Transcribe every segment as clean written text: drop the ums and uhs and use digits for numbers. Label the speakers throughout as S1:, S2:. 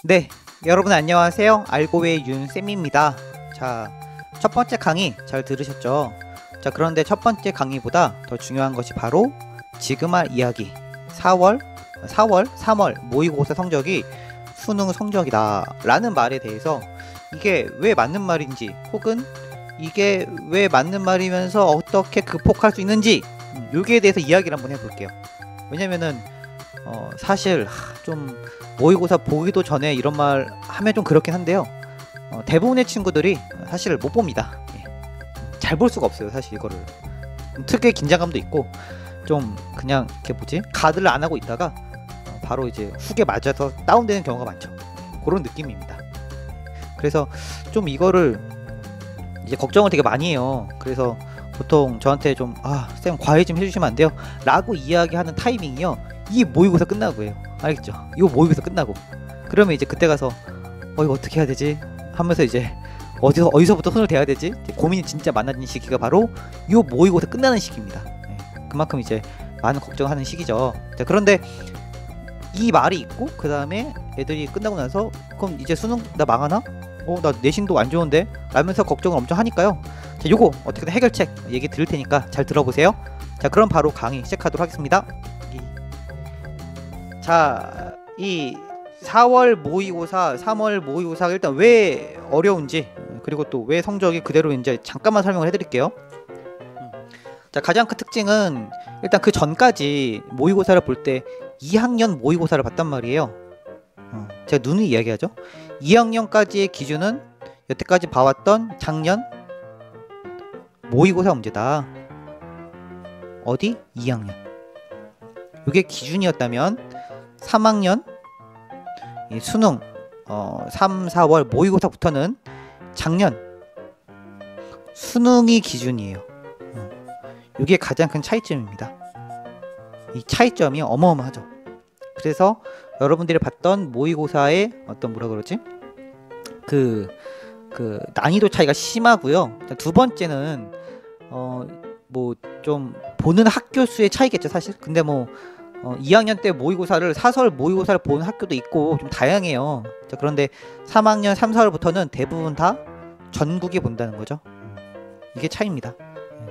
S1: 네, 여러분 안녕하세요. 알고의 윤쌤입니다. 자, 첫 번째 강의 잘 들으셨죠? 자, 그런데 첫 번째 강의보다 더 중요한 것이 바로 지금 할 이야기. 3월 모의고사 성적이 수능 성적이다 라는 말에 대해서 이게 왜 맞는 말인지, 혹은 이게 왜 맞는 말이면서 어떻게 극복할 수 있는지, 여기에 대해서 이야기를 한번 해볼게요. 왜냐면은 사실 좀 모의고사 보기도 전에 이런 말 하면 좀 그렇긴 한데요. 대부분의 친구들이 사실 못 봅니다. 잘 볼 수가 없어요. 사실 이거를 특유의 긴장감도 있고, 좀 그냥 이렇게 뭐지, 가드를 안 하고 있다가 바로 이제 훅에 맞아서 다운되는 경우가 많죠. 그런 느낌입니다. 그래서 좀 이거를 이제 걱정을 되게 많이 해요. 그래서 보통 저한테 좀 쌤 과외 좀 해주시면 안 돼요? 라고 이야기하는 타이밍이요, 이 모의고사 끝나고 해요. 알겠죠? 이거 모의고사 끝나고. 그러면 이제 그때 가서 이거 어떻게 해야 되지? 하면서 이제 어디서부터 손을 대야 되지? 고민이 진짜 많아진 시기가 바로 이 모의고사 끝나는 시기입니다. 그만큼 이제 많은 걱정하는 시기죠. 자, 그런데 이 말이 있고 그 다음에 애들이 끝나고 나서 그럼 이제 수능 나 망하나? 나 내신도 안 좋은데? 라면서 걱정을 엄청 하니까요. 자, 요거 어떻게든 해결책 얘기 드릴 테니까 잘 들어보세요. 자, 그럼 바로 강의 시작하도록 하겠습니다. 자, 이 4월 모의고사, 3월 모의고사가 일단 왜 어려운지, 그리고 또 왜 성적이 그대로인지 잠깐만 설명을 해드릴게요. 자, 가장 큰 특징은 일단 그 전까지 모의고사를 볼 때 2학년 모의고사를 봤단 말이에요. 제가 누누이 이야기하죠. 2학년까지의 기준은 여태까지 봐왔던 작년 모의고사 문제다. 어디? 2학년. 이게 기준이었다면 3학년 수능 3, 4월 모의고사부터는 작년 수능이 기준이에요. 이게 가장 큰 차이점입니다. 이 차이점이 어마어마하죠. 그래서 여러분들이 봤던 모의고사의 어떤 뭐라 그러지? 그 난이도 차이가 심하고요. 두 번째는 뭐 좀 보는 학교 수의 차이겠죠, 사실. 근데 뭐 2학년 때 모의고사를, 사설 모의고사를 보는 학교도 있고 좀 다양해요. 자, 그런데 3학년 3, 4월부터는 대부분 다 전국이 본다는 거죠. 이게 차이입니다.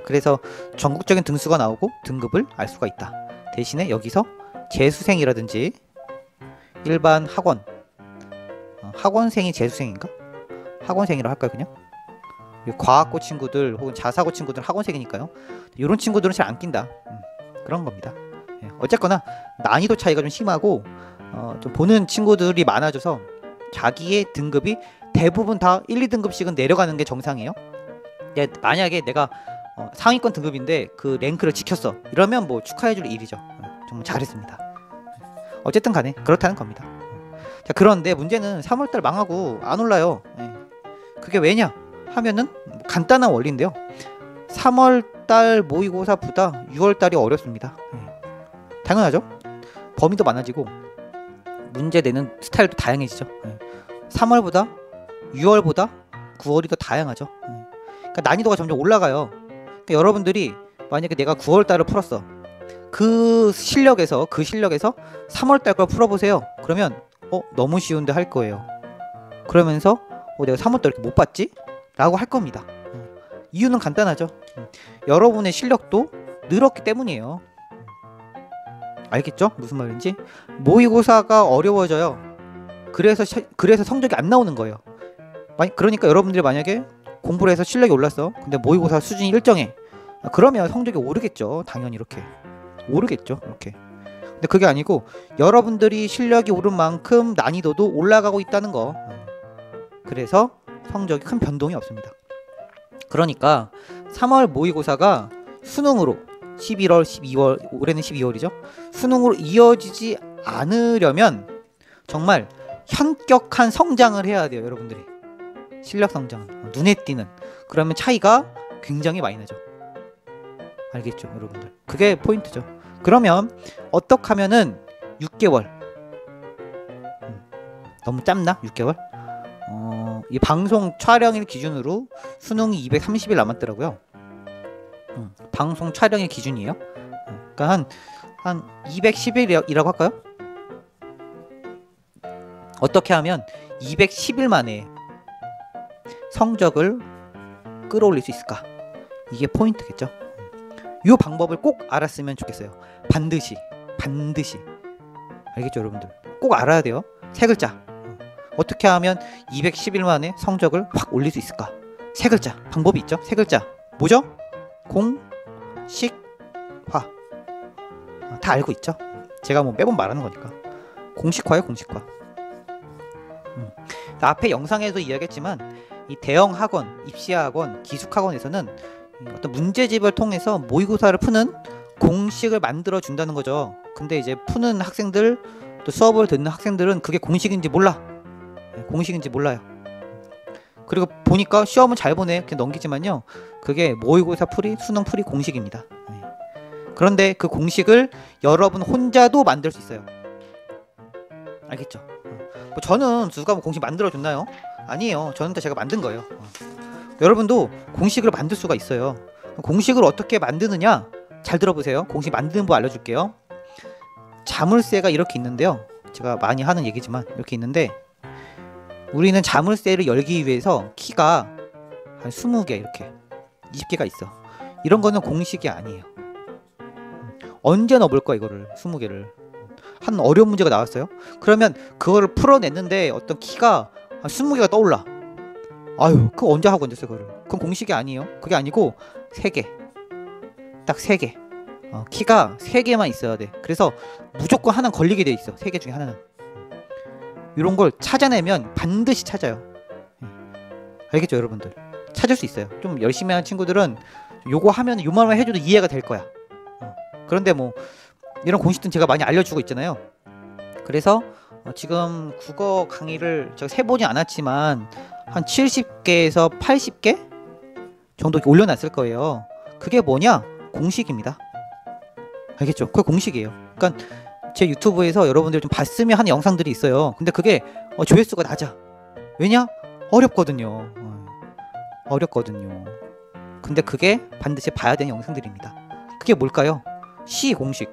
S1: 그래서 전국적인 등수가 나오고 등급을 알 수가 있다. 대신에 여기서 재수생이라든지 일반 학원생이 재수생인가? 학원생이라고 할까요, 그냥? 과학고 친구들 혹은 자사고 친구들은 학원생이니까요. 이런 친구들은 잘 안 낀다. 그런 겁니다. 어쨌거나 난이도 차이가 좀 심하고 좀 보는 친구들이 많아져서 자기의 등급이 대부분 다 1, 2등급씩은 내려가는 게 정상이에요. 만약에 내가 상위권 등급인데 그 랭크를 지켰어, 이러면 뭐 축하해줄 일이죠. 정말 잘했습니다. 어쨌든 간에 그렇다는 겁니다. 자, 그런데 문제는 3월달 망하고 안 올라요. 그게 왜냐 하면은 간단한 원리인데요. 3월달 모의고사보다 6월달이 어렵습니다. 당연하죠. 범위도 많아지고 문제 내는 스타일도 다양해지죠. 3월보다 6월보다 9월이 더 다양하죠. 그러니까 난이도가 점점 올라가요. 그러니까 여러분들이 만약에 내가 9월달을 풀었어, 그 실력에서 3월달 걸 풀어보세요. 그러면 너무 쉬운데 할 거예요. 그러면서 내가 3월달 이렇게 못 봤지? 라고 할 겁니다. 이유는 간단하죠. 여러분의 실력도 늘었기 때문이에요. 알겠죠? 무슨 말인지? 모의고사가 어려워져요. 그래서 성적이 안 나오는 거예요. 그러니까 여러분들이 만약에 공부를 해서 실력이 올랐어. 근데 모의고사 수준이 일정해. 그러면 성적이 오르겠죠. 당연히 이렇게 오르겠죠. 이렇게. 근데 그게 아니고 여러분들이 실력이 오른 만큼 난이도도 올라가고 있다는 거. 그래서 성적이 큰 변동이 없습니다. 그러니까 3월 모의고사가 수능으로 11월, 12월, 올해는 12월이죠. 수능으로 이어지지 않으려면 정말 현격한 성장을 해야 돼요, 여러분들이. 실력 성장, 눈에 띄는. 그러면 차이가 굉장히 많이 나죠. 알겠죠, 여러분들? 그게 포인트죠. 그러면 어떻게 하면은 6개월, 너무 짧나? 6개월? 이 방송 촬영일 기준으로 수능이 230일 남았더라고요. 방송 촬영일 기준이에요. 그러니까 한 210일이라고 할까요? 어떻게 하면 210일 만에 성적을 끌어올릴 수 있을까? 이게 포인트겠죠. 이 방법을 꼭 알았으면 좋겠어요. 반드시 알겠죠 여러분들? 꼭 알아야 돼요. 세 글자. 어떻게 하면 210일 만에 성적을 확 올릴 수 있을까? 세 글자 방법이 있죠. 세 글자 뭐죠? 공식화. 다 알고 있죠. 제가 뭐 매번 말하는 거니까. 공식화예요, 공식화. 앞에 영상에서 이야기했지만 이 대형 학원, 입시학원, 기숙학원에서는 어떤 문제집을 통해서 모의고사를 푸는 공식을 만들어 준다는 거죠. 근데 이제 푸는 학생들, 또 수업을 듣는 학생들은 그게 공식인지 몰라. 공식인지 몰라요. 그리고 보니까 시험은 잘 보내, 그냥 넘기지만요, 그게 모의고사 풀이, 수능 풀이 공식입니다. 그런데 그 공식을 여러분 혼자도 만들 수 있어요. 알겠죠? 뭐 저는 누가 뭐 공식 만들어 줬나요? 아니에요. 저는 다 제가 만든 거예요. 여러분도 공식을 만들 수가 있어요. 공식을 어떻게 만드느냐? 잘 들어보세요. 공식 만드는 법 알려줄게요. 자물쇠가 이렇게 있는데요. 제가 많이 하는 얘기지만 이렇게 있는데, 우리는 자물쇠를 열기 위해서 키가 한 20개, 이렇게 20개가 있어. 이런 거는 공식이 아니에요. 언제 넣어볼 거야 이거를, 20개를. 한 어려운 문제가 나왔어요. 그러면 그거를 풀어냈는데 어떤 키가 한 20개가 떠올라. 아유, 그거 언제 하고 앉았어요 그거를. 그건 공식이 아니에요. 그게 아니고 3개, 딱 3개. 키가 3개만 있어야 돼. 그래서 무조건 하나는 걸리게 돼 있어. 3개 중에 하나는. 이런 걸 찾아내면 반드시 찾아요. 알겠죠 여러분들? 찾을 수 있어요. 좀 열심히 하는 친구들은 요거 하면 요만만 해줘도 이해가 될 거야. 그런데 뭐 이런 공식들은 제가 많이 알려주고 있잖아요. 그래서 지금 국어 강의를 제가 세보진 않았지만 한 70개에서 80개 정도 올려놨을 거예요. 그게 뭐냐? 공식입니다. 알겠죠? 그게 공식이에요. 그러니까 제 유튜브에서 여러분들 좀 봤으면 하는 영상들이 있어요. 근데 그게 조회수가 낮아. 왜냐? 어렵거든요. 어렵거든요. 근데 그게 반드시 봐야 되는 영상들입니다. 그게 뭘까요? 시 공식.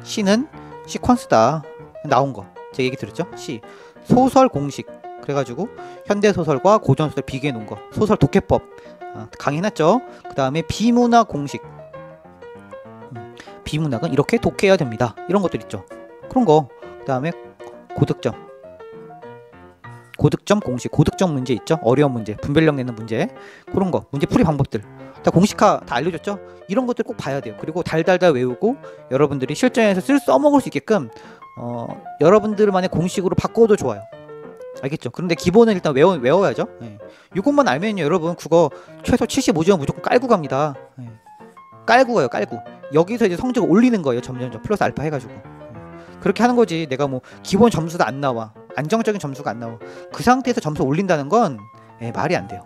S1: 시는 시퀀스다. 나온 거. 제가 얘기 들었죠? 시. 소설 공식. 그래가지고 현대소설과 고전소설 비교해 놓은 거. 소설 독해법 강의해놨죠? 그 다음에 비문학 공식. 비문학은 이렇게 독해야 됩니다. 이런 것들 있죠. 그런 거. 그 다음에 고득점. 고득점 공식. 고득점 문제 있죠? 어려운 문제. 분별력 내는 문제. 그런 거. 문제 풀이 방법들. 다 공식화 다 알려줬죠? 이런 것들 꼭 봐야 돼요. 그리고 달달달 외우고 여러분들이 실전에서 써먹을 수 있게끔 여러분들만의 공식으로 바꿔도 좋아요. 알겠죠? 그런데 기본은 일단 외워야죠. 이것만 알면요 여러분 국어 최소 75점 무조건 깔고 갑니다. 깔고 가요, 깔고. 여기서 이제 성적을 올리는 거예요. 점점점 플러스 알파 해가지고. 그렇게 하는 거지. 내가 뭐 기본 점수도 안 나와, 안정적인 점수가 안 나와, 그 상태에서 점수 올린다는 건 말이 안 돼요.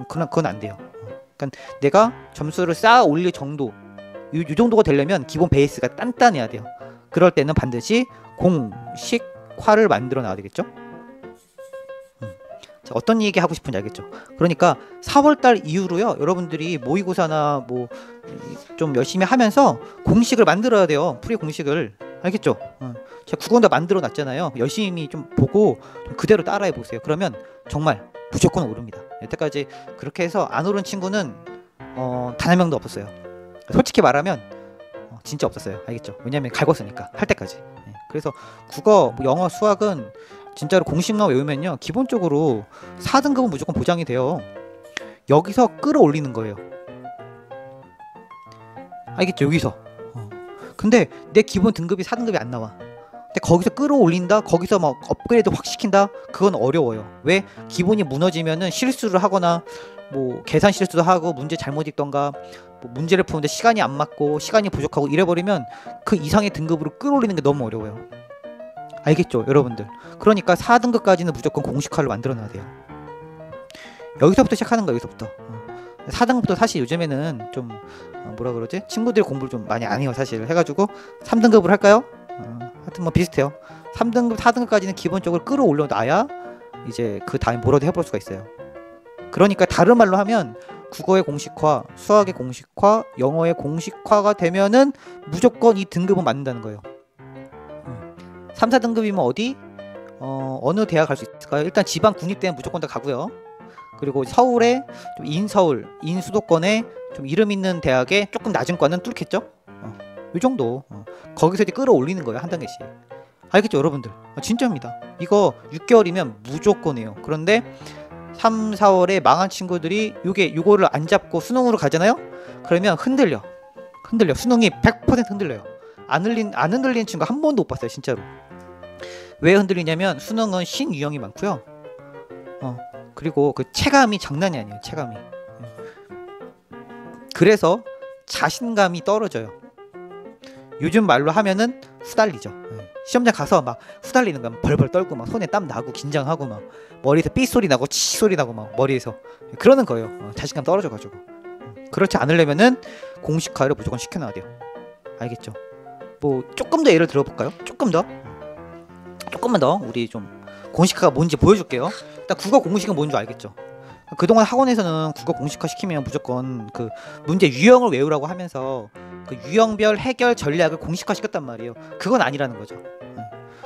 S1: 그건 안 돼요. 그러니까 내가 점수를 쌓아 올릴 정도, 이 정도가 되려면 기본 베이스가 단단해야 돼요. 그럴 때는 반드시 공식화를 만들어 놔야 되겠죠. 자, 어떤 얘기 하고 싶은지 알겠죠. 그러니까 4월달 이후로요 여러분들이 모의고사나 뭐 좀 열심히 하면서 공식을 만들어야 돼요. 풀이 공식을. 알겠죠? 제가 국어는 다 만들어 놨잖아요. 열심히 좀 보고 좀 그대로 따라해 보세요. 그러면 정말 무조건 오릅니다. 여태까지 그렇게 해서 안 오른 친구는 단 한 명도 없었어요. 솔직히 말하면 진짜 없었어요. 알겠죠? 왜냐면 갈궜으니까 할 때까지. 그래서 국어, 뭐 영어, 수학은 진짜로 공식만 외우면요 기본적으로 4등급은 무조건 보장이 돼요. 여기서 끌어올리는 거예요. 알겠죠? 여기서. 근데 내 기본 등급이 4등급이 안 나와. 근데 거기서 끌어올린다? 거기서 막 업그레이드 확 시킨다? 그건 어려워요. 왜? 기본이 무너지면은 실수를 하거나 뭐 계산 실수도 하고 문제 잘못 읽던가 뭐 문제를 푸는데 시간이 안 맞고 시간이 부족하고 이래버리면 그 이상의 등급으로 끌어올리는 게 너무 어려워요. 알겠죠 여러분들? 그러니까 4등급까지는 무조건 공식화를 만들어 놔야 돼요. 여기서부터 시작하는 거야. 여기서부터 4등급도 사실 요즘에는 좀 뭐라 그러지? 친구들이 공부를 좀 많이 안 해요 사실. 해가지고 3등급으로 할까요? 하여튼 뭐 비슷해요. 3등급 4등급까지는 기본적으로 끌어올려 놔야 이제 그 다음에 뭐라도 해볼 수가 있어요. 그러니까 다른 말로 하면 국어의 공식화, 수학의 공식화, 영어의 공식화가 되면은 무조건 이 등급은 맞는다는 거예요. 3, 4등급이면 어디? 어느 대학 갈 수 있을까요? 일단 지방 국립대는 무조건 다 가고요. 그리고 서울에 좀 인서울, 인수도권에 좀 이름 있는 대학에 조금 낮은 과는 뚫겠죠? 이 정도. 거기서 이제 끌어올리는 거예요, 한 단계씩. 알겠죠, 여러분들? 진짜입니다. 이거 6개월이면 무조건이에요. 그런데 3, 4월에 망한 친구들이 요거를 안 잡고 수능으로 가잖아요? 그러면 흔들려. 수능이 100% 흔들려요. 안 흔들리는 친구 한 번도 못 봤어요, 진짜로. 왜 흔들리냐면 수능은 신유형이 많고요. 그리고 그 체감이 장난이 아니에요, 체감이. 그래서 자신감이 떨어져요. 요즘 말로 하면은 후달리죠. 시험장 가서 막 후달리는 거야. 벌벌 떨고 막 손에 땀 나고 긴장하고 막 머리에서 삐 소리 나고 치 소리 나고 막 머리에서 그러는 거예요. 자신감 떨어져가지고. 그렇지 않으려면은 공식화를 무조건 시켜놔야 돼요. 알겠죠? 뭐 조금 더 예를 들어볼까요? 조금만 더 우리 좀 공식화가 뭔지 보여줄게요. 일단 국어 공식은 뭔지 알겠죠? 그동안 학원에서는 국어 공식화 시키면 무조건 그 문제 유형을 외우라고 하면서 그 유형별 해결 전략을 공식화 시켰단 말이에요. 그건 아니라는 거죠.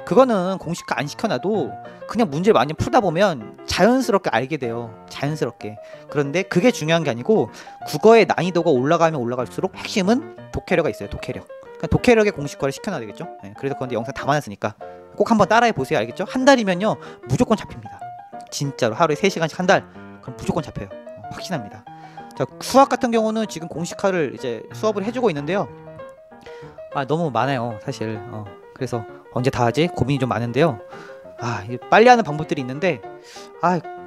S1: 그거는 공식화 안 시켜놔도 그냥 문제를 많이 풀다 보면 자연스럽게 알게 돼요. 자연스럽게. 그런데 그게 중요한 게 아니고 국어의 난이도가 올라가면 올라갈수록 핵심은 독해력가 있어요. 독해력. 그러니까 독해력의 공식화를 시켜놔야 되겠죠. 그래서 그런데 영상 다 많았으니까 꼭 한번 따라해 보세요. 알겠죠? 한 달이면요 무조건 잡힙니다. 진짜로 하루에 3시간씩 한 달 그럼 무조건 잡혀요. 확신합니다. 자, 수학 같은 경우는 지금 공식화를 이제 수업을 해주고 있는데요. 너무 많아요, 사실. 그래서 언제 다 하지? 고민이 좀 많은데요. 빨리 하는 방법들이 있는데,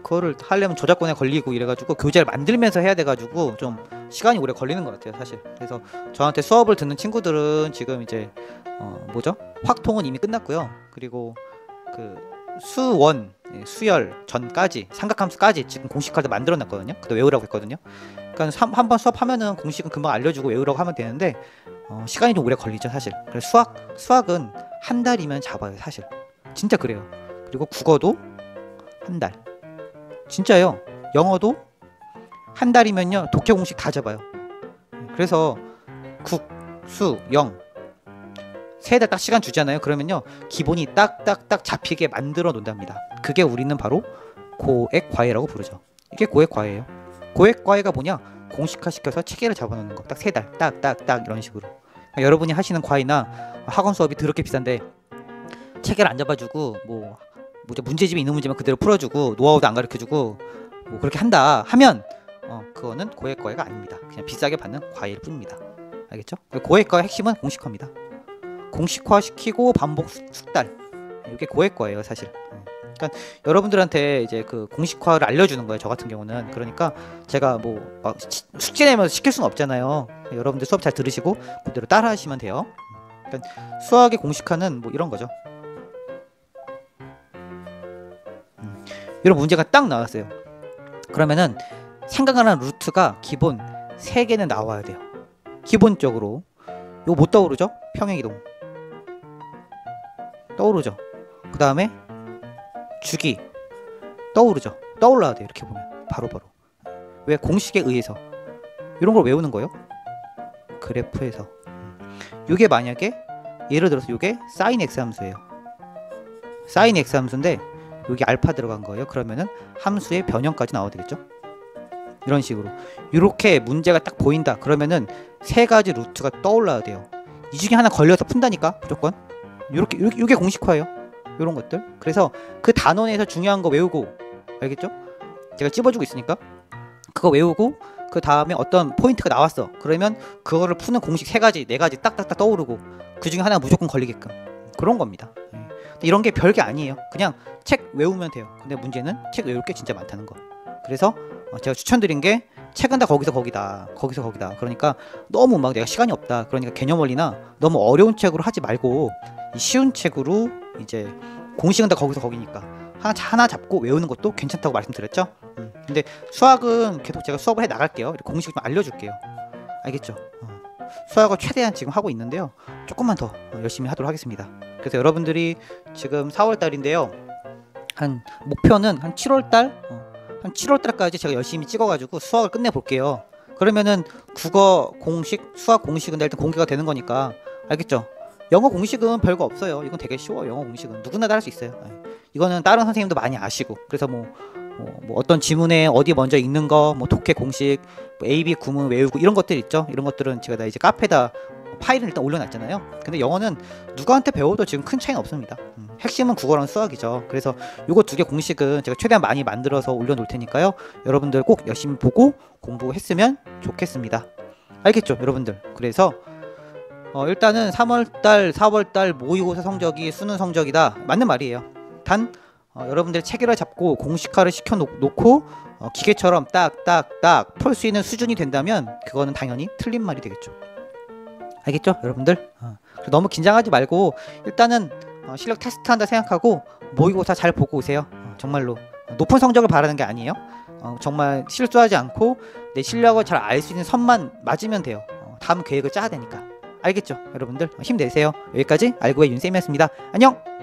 S1: 그거를 하려면 저작권에 걸리고 이래가지고 교재를 만들면서 해야 돼가지고 좀 시간이 오래 걸리는 것 같아요, 사실. 그래서 저한테 수업을 듣는 친구들은 지금 이제 확통은 이미 끝났고요. 그리고 그 수원, 수열 전까지 삼각함수까지 지금 공식화를 만들어놨거든요. 그때 외우라고 했거든요. 그러니까 한번 수업하면은 공식은 금방 알려주고 외우라고 하면 되는데 시간이 좀 오래 걸리죠, 사실. 그래서 수학은 한 달이면 잡아요, 사실. 진짜 그래요. 그리고 국어도 한 달. 진짜요. 영어도 한 달이면요 독해 공식 다 잡아요. 그래서 국, 수, 영 3달 딱 시간 주잖아요. 그러면요 기본이 딱딱딱 잡히게 만들어 놓는답니다. 그게 우리는 바로 고액과외라고 부르죠. 이게 고액과외예요. 고액과외가 뭐냐? 공식화 시켜서 체계를 잡아놓는 거. 딱 3달 딱딱딱 이런 식으로. 그러니까 여러분이 하시는 과외나 학원 수업이 더럽게 비싼데 체계를 안 잡아주고 문제집이 있는 문제만 그대로 풀어주고 노하우도 안 가르쳐주고 그렇게 한다 하면 그거는 고액과외가 아닙니다. 그냥 비싸게 받는 과외일 뿐입니다. 알겠죠? 고액과외 핵심은 공식화입니다. 공식화시키고 반복 숙달, 이게 고액과예요, 사실. 그러니까 여러분들한테 이제 그 공식화를 알려주는 거예요, 저 같은 경우는. 그러니까 제가 막 숙제 내면서 시킬 수는 없잖아요. 여러분들 수업 잘 들으시고 그대로 따라 하시면 돼요. 그러니까 수학의 공식화는 이런 거죠. 이런 문제가 딱 나왔어요. 그러면은 생각하는 루트가 기본 3개는 나와야 돼요. 기본적으로. 이거 못 떠오르죠? 평행이동 떠오르죠? 그 다음에 주기 떠오르죠? 떠올라야 돼요. 이렇게 보면 바로바로. 왜? 공식에 의해서. 이런 걸 외우는 거예요. 그래프에서. 이게 만약에 예를 들어서 이게 sin x 함수예요. sin x 함수인데 여기 알파 들어간 거예요. 그러면은 함수의 변형까지 나와야 되겠죠? 이런 식으로. 이렇게 문제가 딱 보인다. 그러면은 3가지 루트가 떠올라야 돼요. 이 중에 하나 걸려서 푼다니까, 무조건. 요게 공식화예요. 요런 것들. 그래서 그 단원에서 중요한 거 외우고, 알겠죠? 제가 찝어주고 있으니까 그거 외우고 그 다음에 어떤 포인트가 나왔어. 그러면 그거를 푸는 공식 3가지, 4가지 딱딱딱 떠오르고 그 중에 하나 무조건 걸리게끔. 그런 겁니다. 이런 게 별게 아니에요. 그냥 책 외우면 돼요. 근데 문제는 책 외울 게 진짜 많다는 거. 그래서 제가 추천드린 게 책은 다 거기서 거기다. 그러니까 너무 막 내가 시간이 없다. 그러니까 개념 원리나 너무 어려운 책으로 하지 말고 이 쉬운 책으로 이제 공식은 다 거기서 거기니까 하나 잡고 외우는 것도 괜찮다고 말씀드렸죠. 근데 수학은 계속 제가 수업을 해 나갈게요. 공식 좀 알려줄게요. 알겠죠? 수학을 최대한 지금 하고 있는데요. 조금만 더 열심히 하도록 하겠습니다. 그래서 여러분들이 지금 4월달인데요. 한 목표는 한 7월달? 한 7월달까지 제가 열심히 찍어가지고 수학을 끝내볼게요. 그러면은 국어 공식, 수학 공식은 일단 공개가 되는 거니까 알겠죠? 영어 공식은 별거 없어요. 이건 되게 쉬워요. 영어 공식은 누구나 다 할 수 있어요. 이거는 다른 선생님도 많이 아시고, 그래서 뭐 어떤 지문에 어디 먼저 읽는 거, 뭐 독해 공식, 뭐 A, B 구문 외우고 이런 것들 있죠. 이런 것들은 제가 다 이제 카페에다 파일을 일단 올려놨잖아요. 근데 영어는 누구한테 배워도 지금 큰 차이는 없습니다. 핵심은 국어랑 수학이죠. 그래서 요거 두 개 공식은 제가 최대한 많이 만들어서 올려놓을 테니까요. 여러분들 꼭 열심히 보고 공부했으면 좋겠습니다. 알겠죠, 여러분들? 그래서 일단은 3월달, 4월달 모의고사 성적이 수능 성적이다. 맞는 말이에요. 단 여러분들 체계를 잡고 공식화를 시켜놓고 기계처럼 딱딱딱 풀 수 있는 수준이 된다면 그거는 당연히 틀린 말이 되겠죠. 알겠죠, 여러분들? 너무 긴장하지 말고 일단은 실력 테스트한다 생각하고 모의고사 잘 보고 오세요. 정말로 높은 성적을 바라는 게 아니에요. 정말 실수하지 않고 내 실력을 잘 알 수 있는 선만 맞으면 돼요. 다음 계획을 짜야 되니까. 알겠죠, 여러분들? 힘내세요. 여기까지 알고의 윤쌤이었습니다. 안녕.